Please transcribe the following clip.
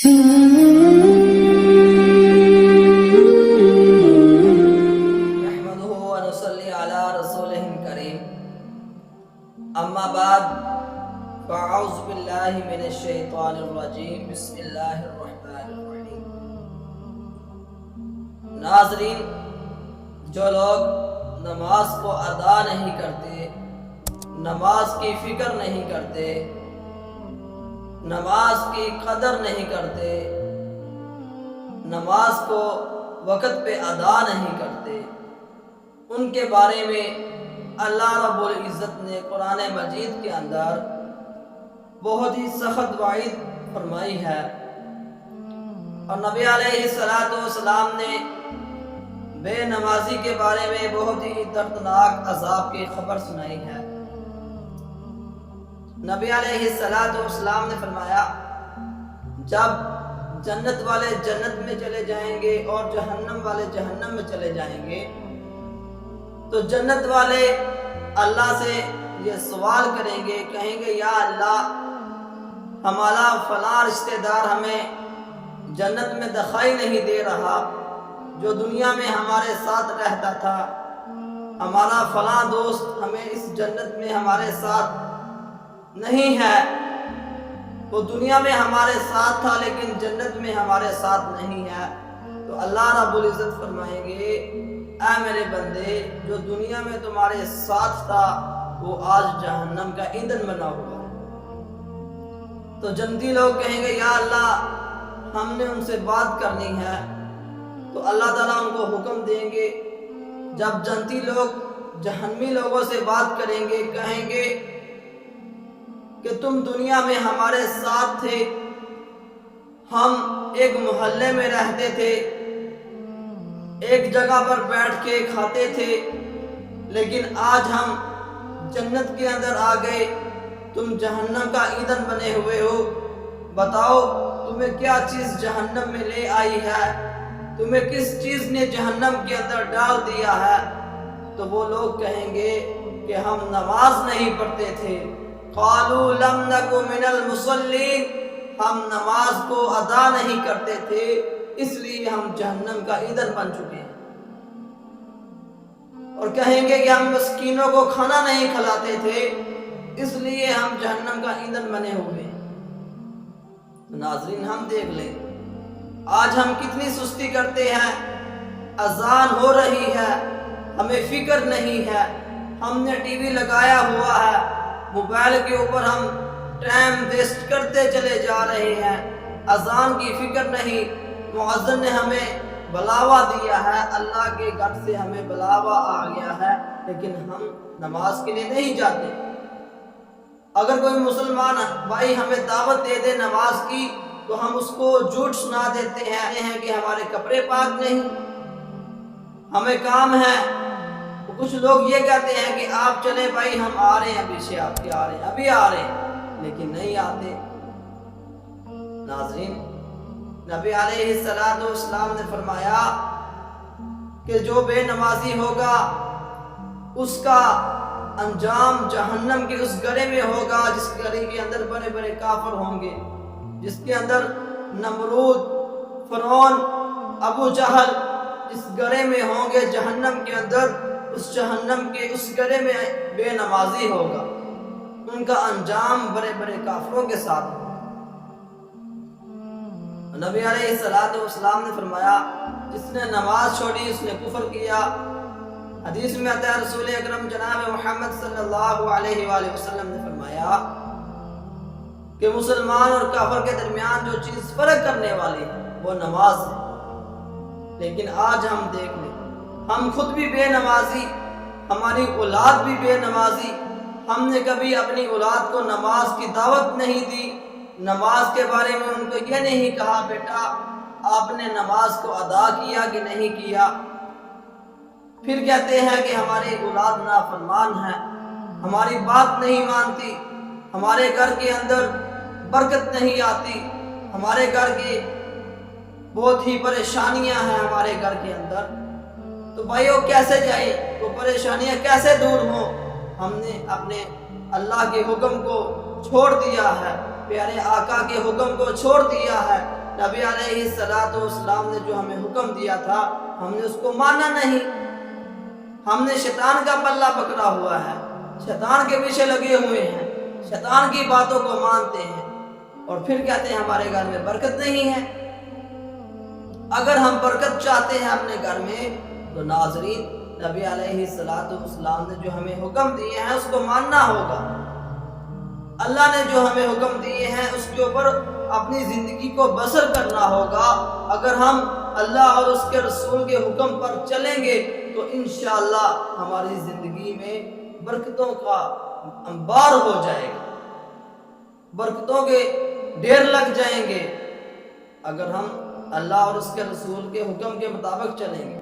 نحمده ونصلي على رسوله الكريم اما بعد فاعوذ باللہ من الشیطان الرجیم بسم اللہ الرحمن الرحیم۔ ناظرین، جو لوگ نماز کو ادا نہیں کرتے، نماز کی فکر نہیں کرتے، نماز کی قدر نہیں کرتے، نماز کو وقت پہ ادا نہیں کرتے، ان کے بارے میں اللہ رب العزت نے قرآن مجید کے اندر بہت ہی سخت وعید فرمائی ہے، اور نبی علیہ السلام نے بے نمازی کے بارے میں بہت ہی دردناک عذاب کی خبر سنائی ہے۔ نبی علیہ السلام نے فرمایا، جب جنت والے جنت میں چلے جائیں گے اور جہنم والے جہنم میں چلے جائیں گے تو جنت والے اللہ سے یہ سوال کریں گے، کہیں گے یا اللہ، ہمارا فلاں رشتہ دار ہمیں جنت میں دخائی نہیں دے رہا، جو دنیا میں ہمارے ساتھ رہتا تھا، ہمارا فلاں دوست ہمیں اس جنت میں ہمارے ساتھ نہیں ہے، وہ دنیا میں ہمارے ساتھ تھا لیکن جنت میں ہمارے ساتھ نہیں ہے، تو اللہ رب العزت فرمائیں گے، اے میرے بندے، جو دنیا میں تمہارے ساتھ تھا وہ آج جہنم کا ایندھن بنا ہوا ہے۔ تو جنتی لوگ کہیں گے یا اللہ، ہم نے ان سے بات کرنی ہے، تو اللہ تعالیٰ ان کو حکم دیں گے، جب جنتی لوگ جہنمی لوگوں سے بات کریں گے، کہیں گے کہ تم دنیا میں ہمارے ساتھ تھے، ہم ایک محلے میں رہتے تھے، ایک جگہ پر بیٹھ کے کھاتے تھے، لیکن آج ہم جنت کے اندر آ گئے، تم جہنم کا ایندھن بنے ہوئے ہو، بتاؤ تمہیں کیا چیز جہنم میں لے آئی ہے، تمہیں کس چیز نے جہنم کے اندر ڈال دیا ہے؟ تو وہ لوگ کہیں گے کہ ہم نماز نہیں پڑھتے تھے، قالوا لم نک من المصلین، ہم نماز کو ادا نہیں کرتے تھے، اس لیے ہم جہنم کا ایندھن بن چکے ہیں۔ اور کہیں گے کہ ہم مسکینوں کو کھانا نہیں کھلاتے تھے، اس لیے ہم جہنم کا ایندھن بنے ہوئے ہیں۔ ناظرین، ہم دیکھ لیں آج ہم کتنی سستی کرتے ہیں، اذان ہو رہی ہے، ہمیں فکر نہیں ہے، ہم نے ٹی وی لگایا ہوا ہے، موبائل کے اوپر ہم ٹائم ویسٹ کرتے چلے جا رہے ہیں، اذان کی فکر نہیں، مؤذن نے ہمیں بلاوا دیا ہے، اللہ کے گھر سے ہمیں بلاوا آ گیا ہے، لیکن ہم نماز کے لیے نہیں جاتے۔ اگر کوئی مسلمان بھائی ہمیں دعوت دے دے نماز کی تو ہم اس کو جھوٹ سنا دیتے ہیں کہ ہمارے کپڑے پاک نہیں، ہمیں کام ہے۔ کچھ لوگ یہ کہتے ہیں کہ آپ چلے بھائی، ہم آ رہے ہیں، ابھی سے آپ کے آ رہے ہیں، ابھی آ رہے ہیں، لیکن نہیں آتے۔ ناظرین، نبی علیہ السلام نے فرمایا کہ جو بے نمازی ہوگا اس کا انجام جہنم کے اس گڑھے میں ہوگا جس گڑھے کے اندر بڑے بڑے کافر ہوں گے، جس کے اندر نمرود، فرعون، ابو جہل اس گڑھے میں ہوں گے جہنم کے اندر، اس جہنم کے اس گڑھے میں بے نمازی ہوگا، ان کا انجام بڑے بڑے کافروں کے ساتھ ہوگا۔ نبی علیہ السلام نے فرمایا، جس نے نماز چھوڑی اس نے کفر کیا۔ حدیث میں آتا ہے، رسول اکرم جناب محمد صلی اللہ علیہ وآلہ وسلم نے فرمایا کہ مسلمان اور کافر کے درمیان جو چیز فرق کرنے والی ہے وہ نماز ہے، لیکن آج ہم دیکھ لیں، ہم خود بھی بے نمازی، ہماری اولاد بھی بے نمازی، ہم نے کبھی اپنی اولاد کو نماز کی دعوت نہیں دی، نماز کے بارے میں ان کو یہ نہیں کہا بیٹا آپ نے نماز کو ادا کیا کہ نہیں کیا۔ پھر کہتے ہیں کہ ہماری اولاد نافرمان ہے، ہماری بات نہیں مانتی، ہمارے گھر کے اندر برکت نہیں آتی، ہمارے گھر کی بہت ہی پریشانیاں ہیں ہمارے گھر کے اندر۔ تو بھائیو کیسے جائیں، وہ پریشانیاں کیسے دور ہوں؟ ہم نے اپنے اللہ کے حکم کو چھوڑ دیا ہے، پیارے آقا کے حکم کو چھوڑ دیا ہے، نبی علیہ السلام نے جو ہمیں حکم دیا تھا ہم نے اس کو مانا نہیں، ہم نے شیطان کا پلہ پکڑا ہوا ہے، شیطان کے پیچھے لگے ہوئے ہیں، شیطان کی باتوں کو مانتے ہیں، اور پھر کہتے ہیں ہمارے گھر میں برکت نہیں ہے۔ اگر ہم برکت چاہتے ہیں اپنے گھر میں تو ناظرین نبی علیہ السلام نے جو ہمیں حکم دیے ہیں اس کو ماننا ہوگا۔ اللہ نے جو ہمیں حکم دیے ہیں اس کے اوپر اپنی زندگی کو بسر کرنا ہوگا۔ اگر ہم اللہ اور اس کے رسول کے حکم پر چلیں گے تو انشاءاللہ ہماری زندگی میں برکتوں کا انبار ہو جائے گا، برکتوں کے ڈھیر لگ جائیں گے اگر ہم اللہ اور اس کے رسول کے حکم کے مطابق چلیں گے۔